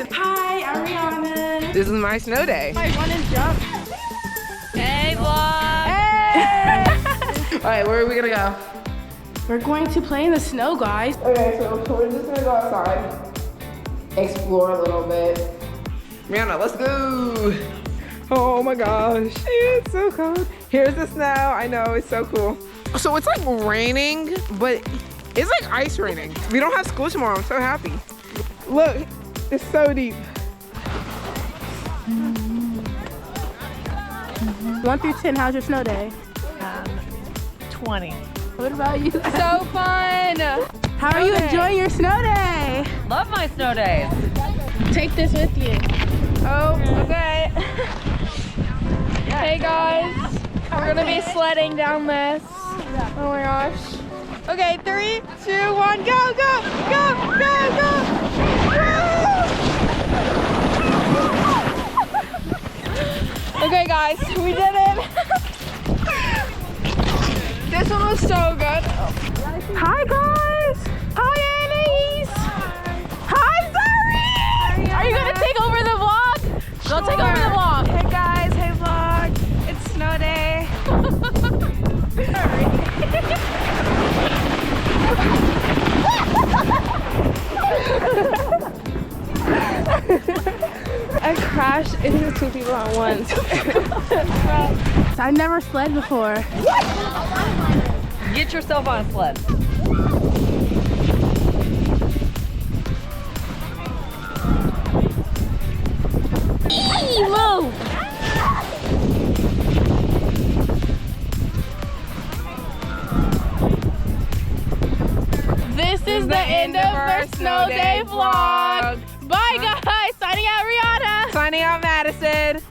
Madison. Hi, I'm Ryanna. This is my snow day. I want to jump. Hey, vlog! Hey! All right, where are we gonna go? We're going to play in the snow, guys. Okay, so we're just gonna go outside, explore a little bit. Ryanna, let's go. Oh my gosh, it's so cold. Here's the snow. I know, it's so cool. So it's like raining, but it's like ice raining. We don't have school tomorrow. I'm so happy. Look, it's so deep. 1 through 10, how's your snow day? 20. What about you? So fun! How are you enjoying your snow day? Love my snow days. Take this with you. Oh, okay. Hey guys, we're gonna be sledding down this. Oh my gosh. Okay, 3, 2, 1, go, go, go, go, go! Okay guys, we did it. This one was so good. Hi, guys. Hi, Annies. Hi, Zoe. Are you gonna take over the vlog? Go take over the vlog. Hey guys, hey vlog. It's snow day. I crashed into 2 people at once. I never sled before. Get yourself on a sled. Move. This is the end of our snow day vlog. Bye, guys. Signing out, Ryanna. Signing out, Madison.